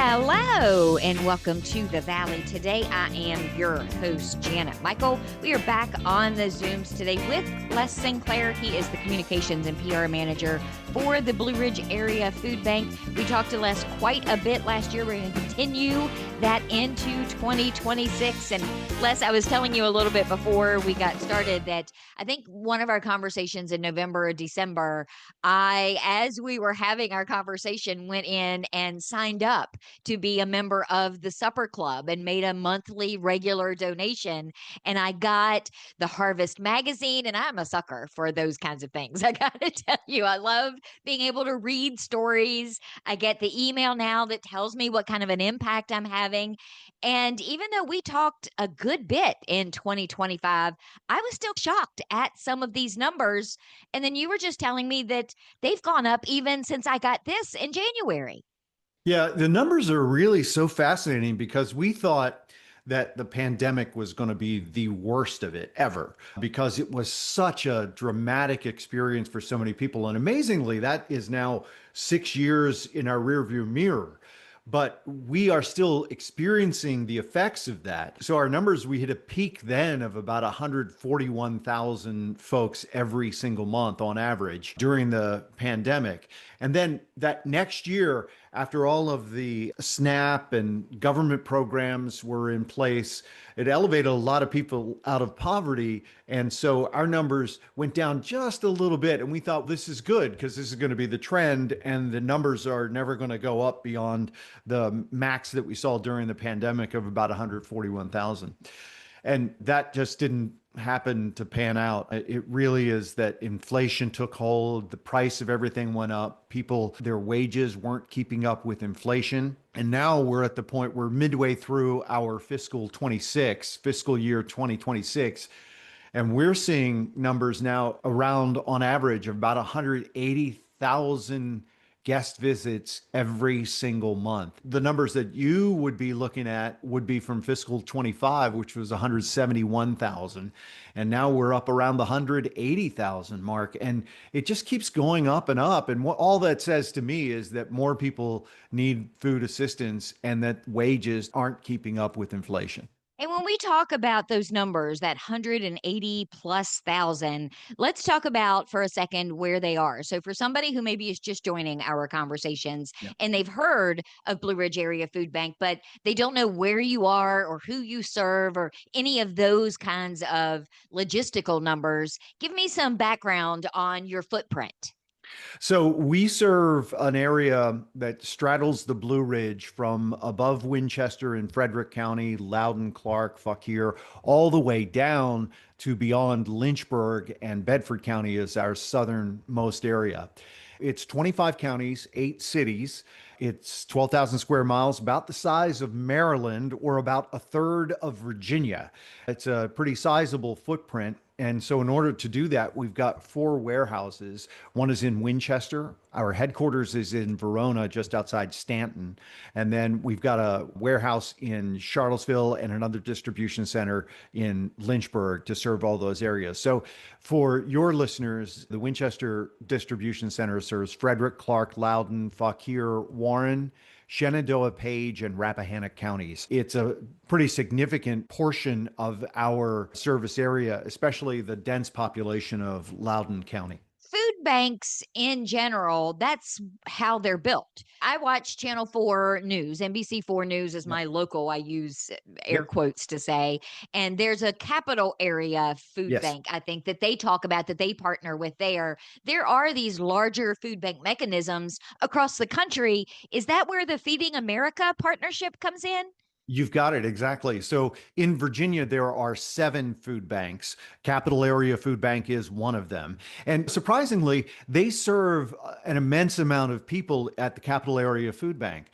Hello and welcome to the Valley. Today I am your host, Janet Michael. We are back on the Zooms today with Les Sinclair. He is the communications and PR manager for the Blue Ridge Area Food Bank. We talked to Les quite a bit last year. We're going to continue that into 2026. And Les, I was telling you a little bit before we got started that I think one of our conversations in November or December, as we were having our conversation, went in and signed up to be a member of the Supper Club and made a monthly regular donation. And I got the Harvest magazine, and I'm a sucker for those kinds of things. I got to tell you, I love being able to read stories. I get the email now that tells me what kind of an impact I'm having. And even though we talked a good bit in 2025, I was still shocked at some of these numbers. And then you were just telling me that they've gone up even since I got this in January. Yeah, the numbers are really so fascinating because we thought that the pandemic was going to be the worst of it ever because it was such a dramatic experience for so many people. And amazingly, that is now 6 years in our rearview mirror. But we are still experiencing the effects of that. So our numbers, we hit a peak then of about 141,000 folks every single month on average during the pandemic. And then that next year, after all of the SNAP and government programs were in place, it elevated a lot of people out of poverty. And so our numbers went down just a little bit. And we thought this is good because this is going to be the trend. And the numbers are never going to go up beyond the max that we saw during the pandemic of about 141,000. And that just didn't happen to pan out. It really is that inflation took hold, the price of everything went up, people, their wages weren't keeping up with inflation. And now we're at the point where midway through our fiscal year 2026, and we're seeing numbers now around on average of about 180,000 guest visits every single month. The numbers that you would be looking at would be from fiscal 25, which was 171,000. And now we're up around the 180,000 mark. And it just keeps going up and up. And what all that says to me is that more people need food assistance and that wages aren't keeping up with inflation. And when we talk about those numbers, that 180 plus thousand, let's talk about for a second where they are. So for somebody who maybe is just joining our conversations Yeah. and they've heard of Blue Ridge Area Food Bank, but they don't know where you are or who you serve or any of those kinds of logistical numbers, give me some background on your footprint. So we serve an area that straddles the Blue Ridge from above Winchester and Frederick County, Loudoun, Clark, Fauquier, all the way down to beyond Lynchburg and Bedford County is our southernmost area. It's 25 counties, 8 cities. It's 12,000 square miles, about the size of Maryland or about a third of Virginia. It's a pretty sizable footprint. And so in order to do that, we've got 4 warehouses. One is in Winchester. Our headquarters is in Verona, just outside Stanton. And then we've got a warehouse in Charlottesville and another distribution center in Lynchburg to serve all those areas. So for your listeners, the Winchester Distribution Center serves Frederick, Clark, Loudoun, Fauquier, Warren, Shenandoah, Page, and Rappahannock counties. It's a pretty significant portion of our service area, especially the dense population of Loudoun County. Food banks in general, that's how they're built. I watch Channel 4 News. NBC4 News is my local, I use air quotes to say. And there's a capital area food Yes. bank, I think, that they talk about that they partner with there. There are these larger food bank mechanisms across the country. Is that where the Feeding America partnership comes in? You've got it exactly. So in Virginia, there are 7 food banks. Capital Area Food Bank is one of them. And surprisingly, they serve an immense amount of people at the Capital Area Food Bank,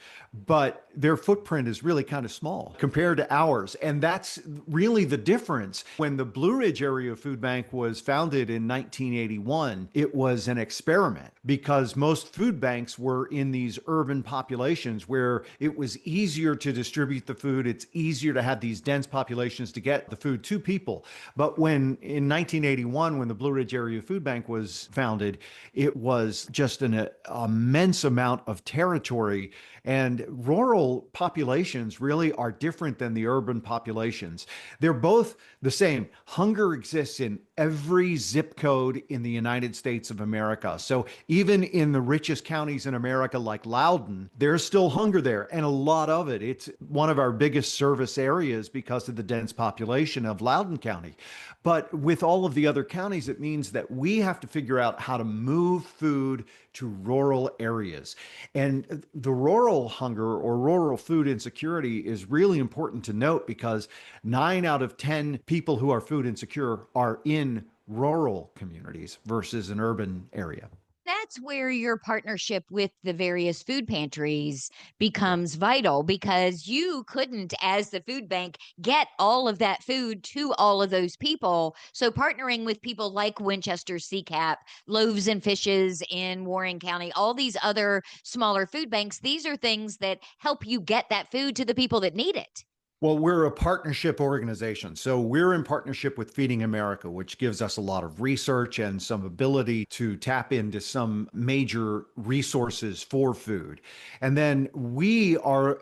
but their footprint is really kind of small compared to ours. And that's really the difference. When the Blue Ridge Area Food Bank was founded in 1981, it was an experiment because most food banks were in these urban populations where it was easier to distribute the food. It's easier to have these dense populations to get the food to people. But when in 1981, when the Blue Ridge Area Food Bank was founded, it was just an immense amount of territory. And rural rural populations really are different than the urban populations. They're both the same. Hunger exists in every zip code in the United States of America. So even in the richest counties in America, like Loudoun, there's still hunger there, and a lot of it. It's one of our biggest service areas because of the dense population of Loudoun County. But with all of the other counties, it means that we have to figure out how to move food to rural areas. And the rural hunger or rural food insecurity is really important to note because 9 out of 10 people who are food insecure are in rural communities versus an urban area. That's where your partnership with the various food pantries Yeah. becomes vital because you couldn't, as the food bank, get all of that food to all of those people. So, partnering with people like Winchester CCAP, Loaves and Fishes in Warren County, all these other smaller food banks, these are things that help you get that food to the people that need it. Well, we're a partnership organization. So we're in partnership with Feeding America, which gives us a lot of research and some ability to tap into some major resources for food. And then we are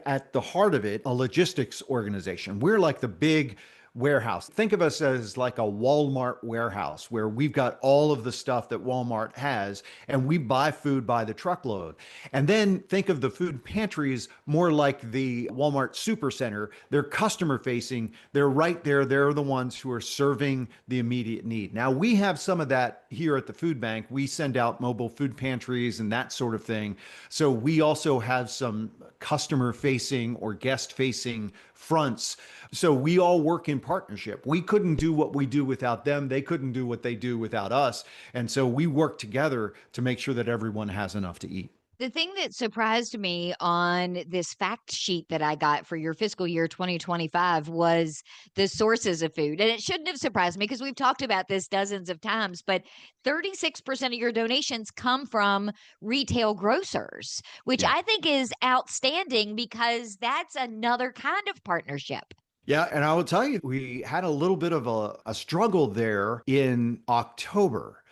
at the heart of it, a logistics organization. We're like the big warehouse. Think of us as like a Walmart warehouse where we've got all of the stuff that Walmart has and we buy food by the truckload. And then think of the food pantries more like the Walmart supercenter. They're customer facing. They're right there. They're the ones who are serving the immediate need. Now we have some of that here at the food bank. We send out mobile food pantries and that sort of thing. So we also have some customer facing or guest facing fronts. So we all work in partnership. We couldn't do what we do without them. They couldn't do what they do without us. And so we work together to make sure that everyone has enough to eat. The thing that surprised me on this fact sheet that I got for your fiscal year 2025 was the sources of food. And it shouldn't have surprised me because we've talked about this dozens of times, but 36% of your donations come from retail grocers, which Yeah. I think is outstanding because that's another kind of partnership. Yeah, and I will tell you, we had a little bit of a struggle there in November,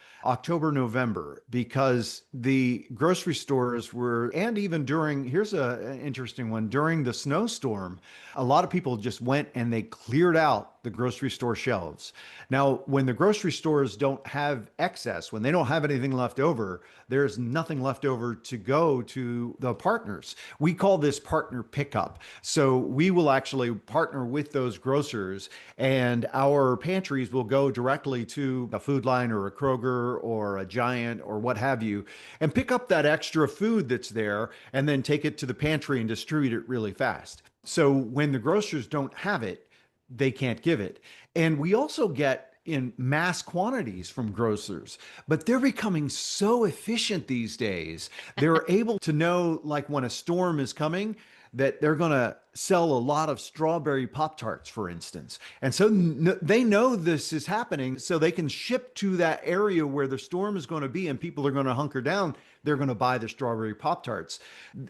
because the grocery stores were, and even during, here's an interesting one, during the snowstorm, a lot of people just went and they cleared out the grocery store shelves. Now, when the grocery stores don't have excess, when they don't have anything left over, there's nothing left over to go to the partners. We call this partner pickup. So we will actually partner with those grocers and our pantries will go directly to a Food Line or a Kroger or a Giant or what have you and pick up that extra food that's there and then take it to the pantry and distribute it really fast. So when the grocers don't have it, they can't give it. And we also get in mass quantities from grocers, but they're becoming so efficient these days. They're able to know, like when a storm is coming, that they're going to sell a lot of strawberry Pop Tarts, for instance. And so they know this is happening, so they can ship to that area where the storm is going to be and people are going to hunker down. They're going to buy the strawberry Pop Tarts.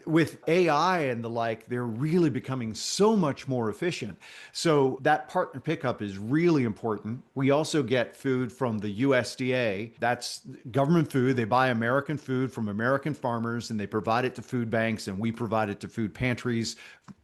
With AI and the like, they're really becoming so much more efficient. So that partner pickup is really important. We also get food from the USDA. That's government food. They buy American food from American farmers and they provide it to food banks, and we provide it to food pantries.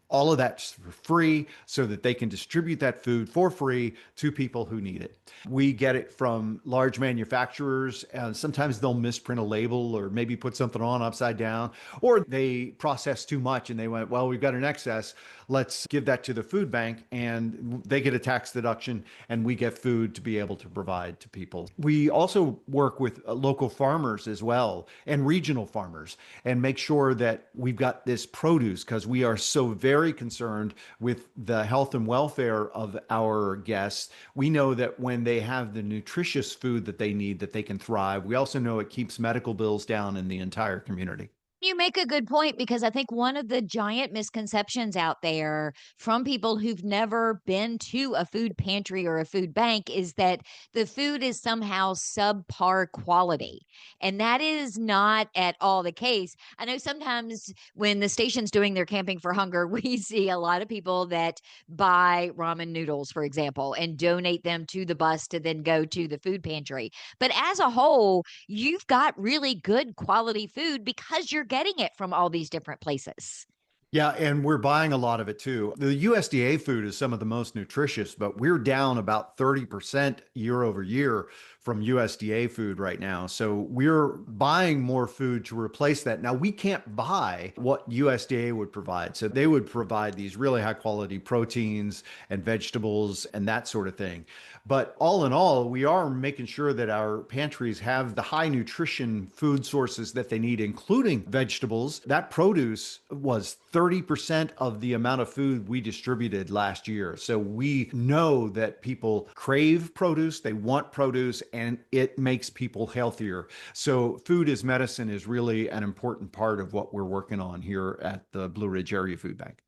All of that's for free so that they can distribute that food for free to people who need it. We get it from large manufacturers, and sometimes they'll misprint a label or maybe put something on upside down, or they process too much and they went, well, we've got an excess. Let's give that to the food bank, and they get a tax deduction and we get food to be able to provide to people. We also work with local farmers as well and regional farmers and make sure that we've got this produce because we are so very concerned with the health and welfare of our guests. We know that when they have the nutritious food that they need, that they can thrive. We also know it keeps medical bills down in the entire community. You make a good point because I think one of the giant misconceptions out there from people who've never been to a food pantry or a food bank is that the food is somehow subpar quality. And that is not at all the case. I know sometimes when the station's doing their Camping for Hunger, we see a lot of people that buy ramen noodles, for example, and donate them to the bus to then go to the food pantry. But as a whole, you've got really good quality food because you're getting it from all these different places. Yeah, and we're buying a lot of it too. The USDA food is some of the most nutritious, but we're down about 30% year over year from USDA food right now. So we're buying more food to replace that. Now, we can't buy what USDA would provide. So they would provide these really high quality proteins and vegetables and that sort of thing. But all in all, we are making sure that our pantries have the high nutrition food sources that they need, including vegetables. That produce was 30% of the amount of food we distributed last year. So we know that people crave produce, they want produce, and it makes people healthier. So food as medicine is really an important part of what we're working on here at the Blue Ridge Area Food Bank.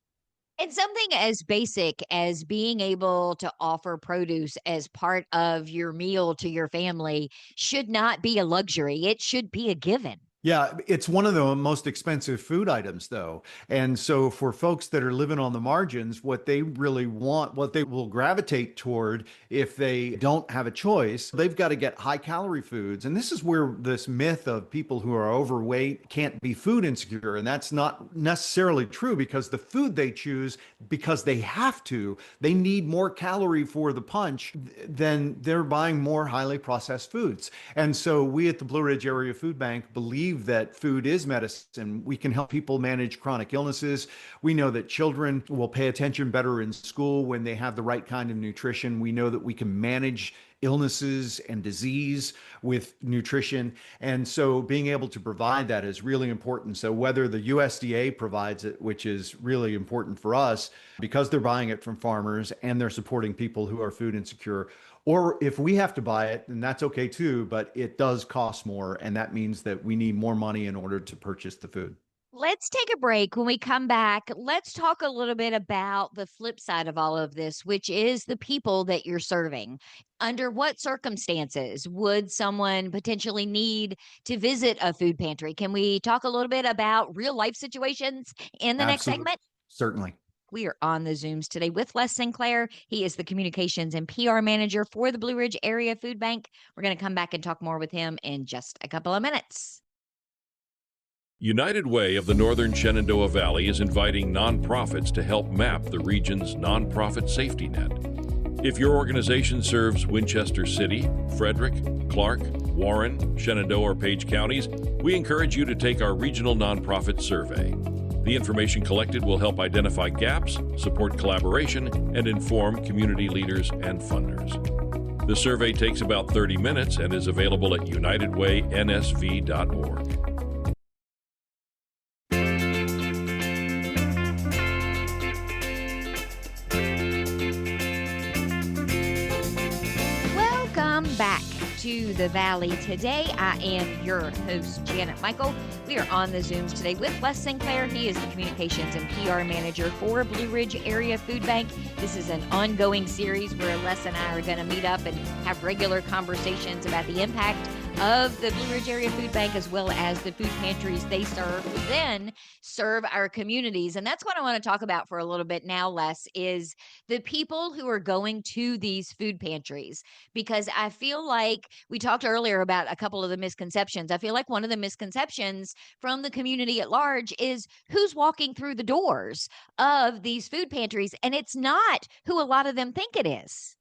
And something as basic as being able to offer produce as part of your meal to your family should not be a luxury. It should be a given. Yeah, it's one of the most expensive food items, though. And so, for folks that are living on the margins, what they really want, what they will gravitate toward if they don't have a choice, they've got to get high calorie foods. And this is where this myth of people who are overweight can't be food insecure. And that's not necessarily true because the food they choose, because they have to, they need more calorie for the punch, then they're buying more highly processed foods. And so, we at the Blue Ridge Area Food Bank believe that food is medicine. We can help people manage chronic illnesses. We know that children will pay attention better in school when they have the right kind of nutrition. We know that we can manage illnesses and disease with nutrition. And so being able to provide that is really important. So whether the USDA provides it, which is really important for us because they're buying it from farmers and they're supporting people who are food insecure, or if we have to buy it, then that's okay too, but it does cost more. And that means that we need more money in order to purchase the food. Let's take a break. When we come back, let's talk a little bit about the flip side of all of this, which is the people that you're serving. Under what circumstances would someone potentially need to visit a food pantry? Can we talk a little bit about real life situations in the next Absolutely. segment? Certainly. We are on the Zooms today with Les Sinclair. He is the communications and PR manager for the Blue Ridge Area Food Bank. We're going to come back and talk more with him in just a couple of minutes. United Way of the Northern Shenandoah Valley is inviting nonprofits to help map the region's nonprofit safety net. If your organization serves Winchester City, Frederick, Clark, Warren, Shenandoah, or Page counties, we encourage you to take our regional nonprofit survey. The information collected will help identify gaps, support collaboration, and inform community leaders and funders. The survey takes about 30 minutes and is available at unitedwaynsv.org. Welcome back to the Valley. Today, I am your host, Janet Michael. We are on the Zooms today with Les Sinclair. He is the communications and PR manager for Blue Ridge Area Food Bank. This is an ongoing series where Les and I are going to meet up and have regular conversations about the impact of the Blue Ridge Area Food Bank as well as the food pantries they serve, who then serve our communities. And that's what I want to talk about for a little bit now, Les, is the people who are going to these food pantries. Because I feel like we talked earlier about a couple of the misconceptions. I feel like one of the misconceptions from the community at large is who's walking through the doors of these food pantries. And it's not who a lot of them think it is.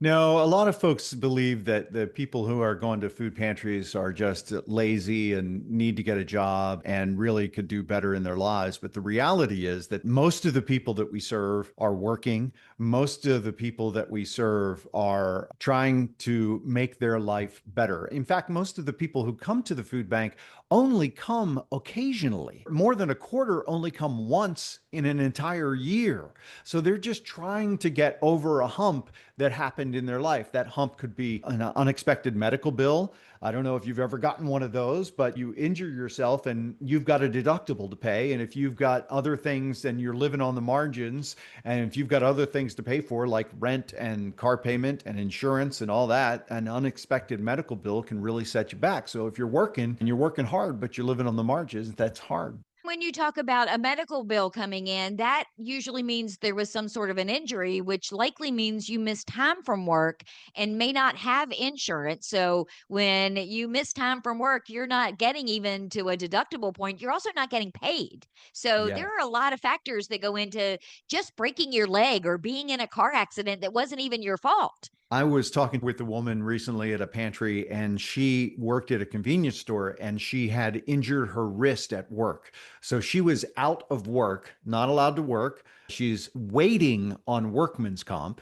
No, a lot of folks believe that the people who are going to food pantries are just lazy and need to get a job and really could do better in their lives. But the reality is that most of the people that we serve are working. Most of the people that we serve are trying to make their life better. In fact, most of the people who come to the food bank only come occasionally. More than a quarter only come once in an entire year. So they're just trying to get over a hump that happened in their life. That hump could be an unexpected medical bill. I don't know if you've ever gotten one of those, but you injure yourself and you've got a deductible to pay. And if you've got other things and you're living on the margins, and if you've got other things to pay for, like rent and car payment and insurance and all that, an unexpected medical bill can really set you back. So if you're working and you're working hard, but you're living on the margins, that's hard. when you talk about a medical bill coming in, that usually means there was some sort of an injury, which likely means you missed time from work and may not have insurance. So when you miss time from work, you're not getting even to a deductible point. You're also not getting paid. So Yeah. there are a lot of factors that go into just breaking your leg or being in a car accident that wasn't even your fault. I was talking with a woman recently at a pantry, and she worked at a convenience store and she had injured her wrist at work. So she was out of work, not allowed to work. She's waiting on workman's comp.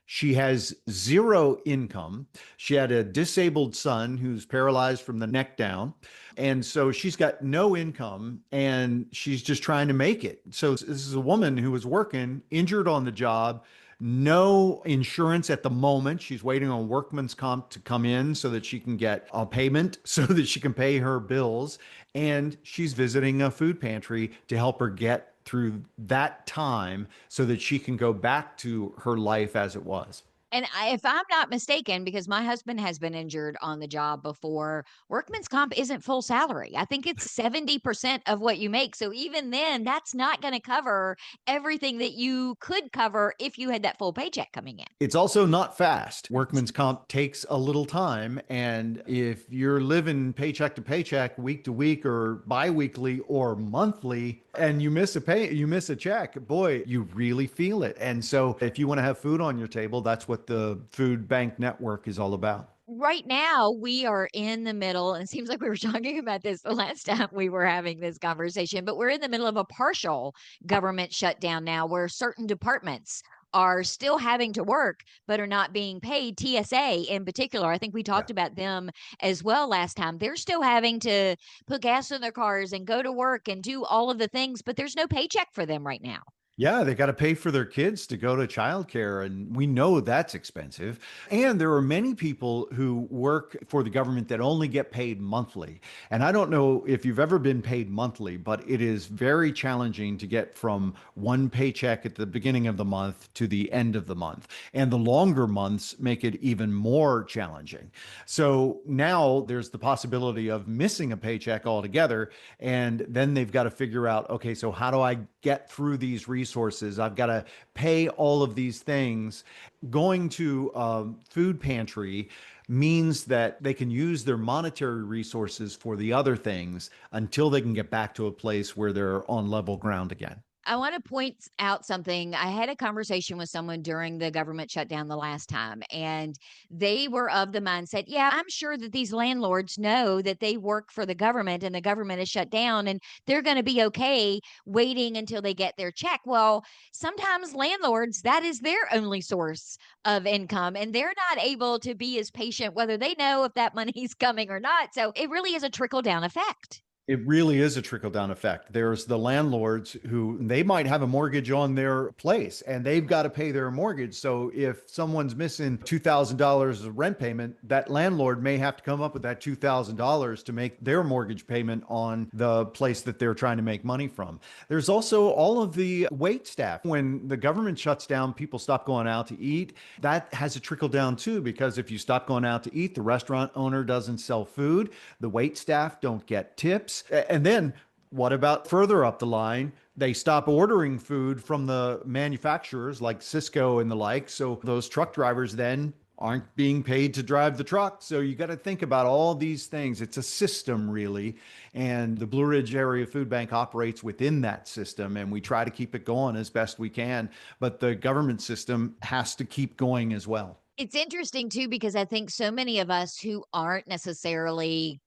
She has zero income. She had a disabled son who's paralyzed from the neck down. And so she's got no income and she's just trying to make it. So this is a woman who was working, injured on the job, no insurance at the moment. She's waiting on workman's comp to come in so that she can get a payment so that she can pay her bills. And she's visiting a food pantry to help her get through that time so that she can go back to her life as it was. And if I'm not mistaken, because my husband has been injured on the job before, workman's comp isn't full salary. I think it's 70% of what you make. So even then, that's not going to cover everything that you could cover if you had that full paycheck coming in. It's also not fast. Workman's comp takes a little time. And if you're living paycheck to paycheck, week to week, or biweekly or monthly, and you miss a check, boy, you really feel it. And so if you want to have food on your table, that's what the food bank network is all about. Right now, we are in the middle, and it seems like we were talking about this the last time we were having this conversation, but we're in the middle of a partial government shutdown now where certain departments are still having to work but are not being paid. TSA in particular, I think we Yeah. talked about them as well last time. They're still having to put gas in their cars and go to work and do all of the things, but there's no paycheck for them right now. Yeah, they got to pay for their kids to go to childcare, and we know that's expensive. And there are many people who work for the government that only get paid monthly. And I don't know if you've ever been paid monthly, but it is very challenging to get from one paycheck at the beginning of the month to the end of the month. And the longer months make it even more challenging. So now there's the possibility of missing a paycheck altogether. And then they've got to figure out, okay, so how do I get through these resources? I've got to pay all of these things. Going to a food pantry means that they can use their monetary resources for the other things until they can get back to a place where they're on level ground again. I want to point out something. I had a conversation with someone during the government shutdown the last time, and they were of the mindset, yeah, I'm sure that these landlords know that they work for the government and the government is shut down and they're going to be okay waiting until they get their check. Well, sometimes landlords, that is their only source of income, and they're not able to be as patient whether they know if that money is coming or not. So it really is a trickle down effect. It really is a trickle down effect. There's the landlords who they might have a mortgage on their place and they've got to pay their mortgage. So if someone's missing $2,000 of rent payment, that landlord may have to come up with that $2,000 to make their mortgage payment on the place that they're trying to make money from. There's also all of the wait staff. When the government shuts down, people stop going out to eat. That has a trickle down too, because if you stop going out to eat, the restaurant owner doesn't sell food, the wait staff don't get tips. And then what about further up the line? They stop ordering food from the manufacturers like Cisco and the like. So those truck drivers then aren't being paid to drive the truck. So you got to think about all these things. It's a system, really. And the Blue Ridge Area Food Bank operates within that system. And we try to keep it going as best we can. But the government system has to keep going as well. It's interesting too, because I think so many of us who aren't necessarily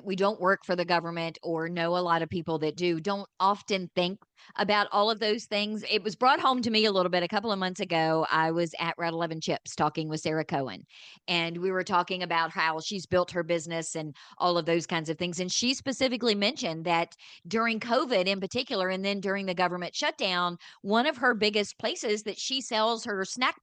we don't work for the government or know a lot of people that do, don't often think about all of those things. It was brought home to me a little bit a couple of months ago. I was at Red 11 Chips talking with Sarah Cohen, and we were talking about how she's built her business and all of those kinds of things. And she specifically mentioned that during COVID in particular, and then during the government shutdown, one of her biggest places that she sells her snack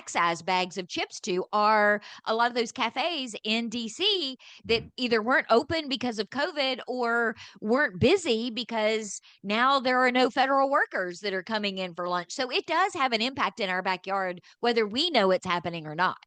size bags of chips to are a lot of those cafes in DC that either weren't open because of COVID or weren't busy because now there are no federal workers that are coming in for lunch. So it does have an impact in our backyard, whether we know it's happening or not.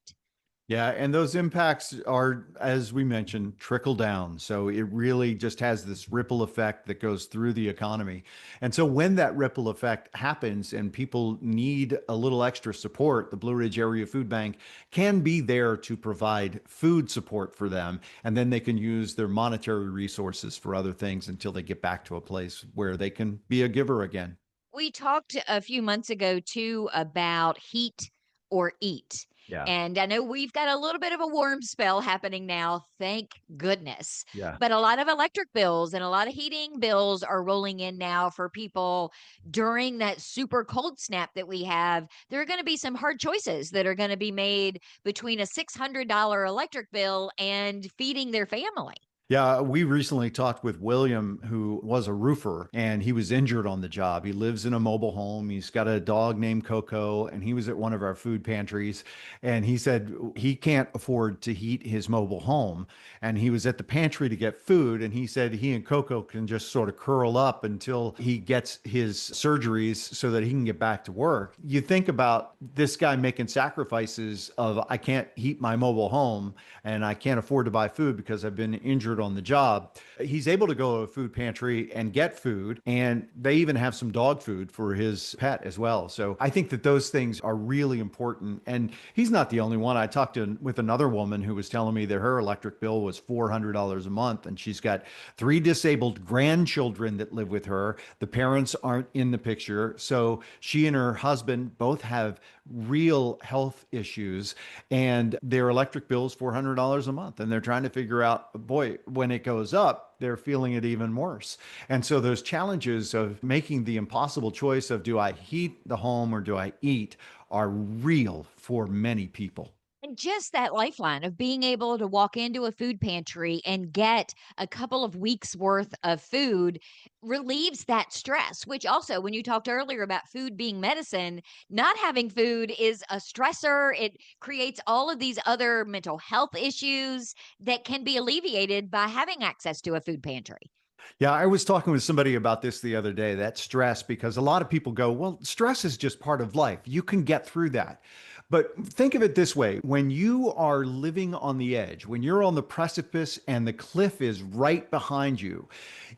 Yeah, and those impacts are, as we mentioned, trickle down. So it really just has this ripple effect that goes through the economy. And so when that ripple effect happens and people need a little extra support, the Blue Ridge Area Food Bank can be there to provide food support for them. And then they can use their monetary resources for other things until they get back to a place where they can be a giver again. We talked a few months ago too about heat or eat. Yeah. And I know we've got a little bit of a warm spell happening now, thank goodness. Yeah. But a lot of electric bills and a lot of heating bills are rolling in now for people during that super cold snap that we have. There are going to be some hard choices that are going to be made between a $600 electric bill and feeding their family. Yeah, we recently talked with William, who was a roofer, and he was injured on the job. He lives in a mobile home. He's got a dog named Coco, and he was at one of our food pantries. And he said he can't afford to heat his mobile home. And he was at the pantry to get food. And he said he and Coco can just sort of curl up until he gets his surgeries so that he can get back to work. You think about this guy making sacrifices of, I can't heat my mobile home and I can't afford to buy food because I've been injured on the job. He's able to go to a food pantry and get food, and they even have some dog food for his pet as well. So I think that those things are really important. And he's not the only one. I talked with another woman who was telling me that her electric bill was $400 a month, and she's got 3 disabled grandchildren that live with her. The parents aren't in the picture. So she and her husband both have real health issues, and their electric bill is $400 a month. And they're trying to figure out, boy, when it goes up, they're feeling it even worse. And so those challenges of making the impossible choice of, do I heat the home or do I eat, are real for many people. And just that lifeline of being able to walk into a food pantry and get a couple of weeks worth of food relieves that stress, which also, when you talked earlier about food being medicine, not having food is a stressor. It creates all of these other mental health issues that can be alleviated by having access to a food pantry. Yeah, I was talking with somebody about this the other day, that stress, because a lot of people go, well, stress is just part of life. You can get through that. But think of it this way: when you are living on the edge, when you're on the precipice and the cliff is right behind you,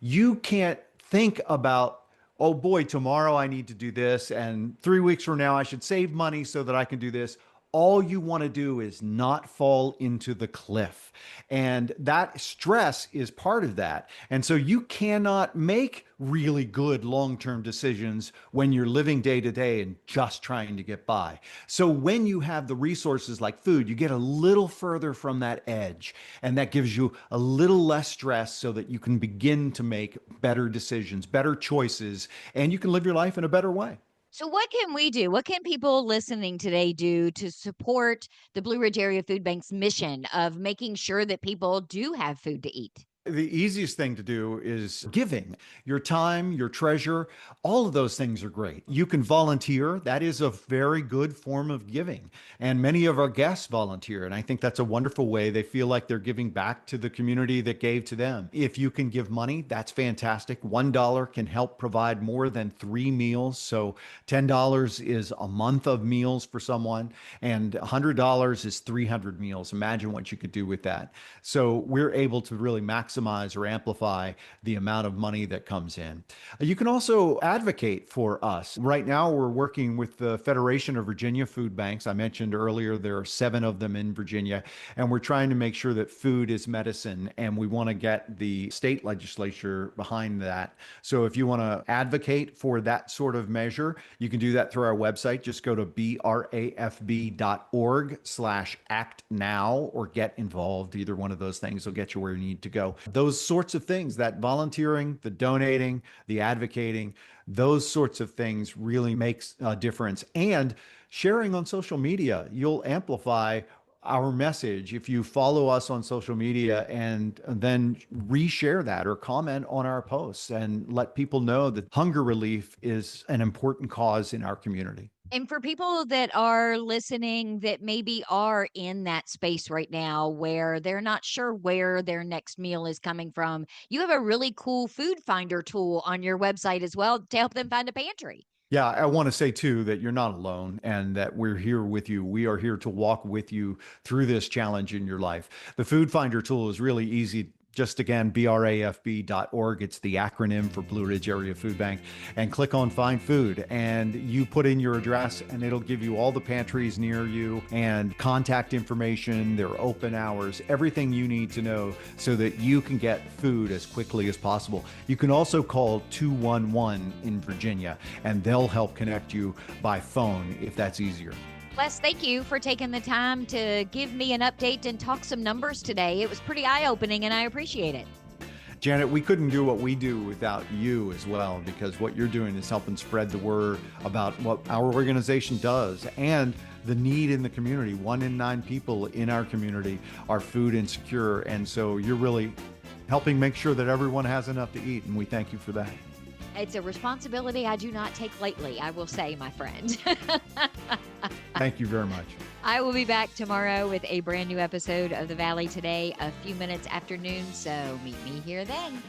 you can't think about, oh boy, tomorrow I need to do this, and 3 weeks from now I should save money so that I can do this. All you want to do is not fall into the cliff. And that stress is part of that. And so you cannot make really good long-term decisions when you're living day to day and just trying to get by. So when you have the resources like food, you get a little further from that edge, and that gives you a little less stress so that you can begin to make better decisions, better choices, and you can live your life in a better way. So, what can we do? What can people listening today do to support the Blue Ridge Area Food Bank's mission of making sure that people do have food to eat? The easiest thing to do is giving your time, your treasure. All of those things are great. You can volunteer. That is a very good form of giving. And many of our guests volunteer. And I think that's a wonderful way. They feel like they're giving back to the community that gave to them. If you can give money, that's fantastic. $1 can help provide more than 3 meals. So $10 is a month of meals for someone, and $100 is 300 meals. Imagine what you could do with that. So we're able to really maximize or amplify the amount of money that comes in. You can also advocate for us. Right now, we're working with the Federation of Virginia Food Banks. I mentioned earlier there are 7 of them in Virginia, and we're trying to make sure that food is medicine, and we want to get the state legislature behind that. So if you want to advocate for that sort of measure, you can do that through our website. Just go to brafb.org/act now or get involved. Either one of those things will get you where you need to go. Those sorts of things, that volunteering, the donating, the advocating, those sorts of things really makes a difference. And sharing on social media, you'll amplify our message if you follow us on social media and then reshare that or comment on our posts and let people know that hunger relief is an important cause in our community. And for people that are listening that maybe are in that space right now where they're not sure where their next meal is coming from, you have a really cool food finder tool on your website as well to help them find a pantry. Yeah, I want to say too that you're not alone and that we're here with you. We are here to walk with you through this challenge in your life. The Food Finder tool is really easy. Just again, brafb.org. It's the acronym for Blue Ridge Area Food Bank. And click on Find Food. And you put in your address, and it'll give you all the pantries near you and contact information, their open hours, everything you need to know so that you can get food as quickly as possible. You can also call 211 in Virginia, and they'll help connect you by phone if that's easier. Les, thank you for taking the time to give me an update and talk some numbers today. It was pretty eye-opening, and I appreciate it. Janet, we couldn't do what we do without you as well, because what you're doing is helping spread the word about what our organization does and the need in the community. 1 in 9 people in our community are food insecure, and so you're really helping make sure that everyone has enough to eat, and we thank you for that. It's a responsibility I do not take lightly, I will say, my friend. Thank you very much. I will be back tomorrow with a brand new episode of The Valley Today, a few minutes after noon, so meet me here then.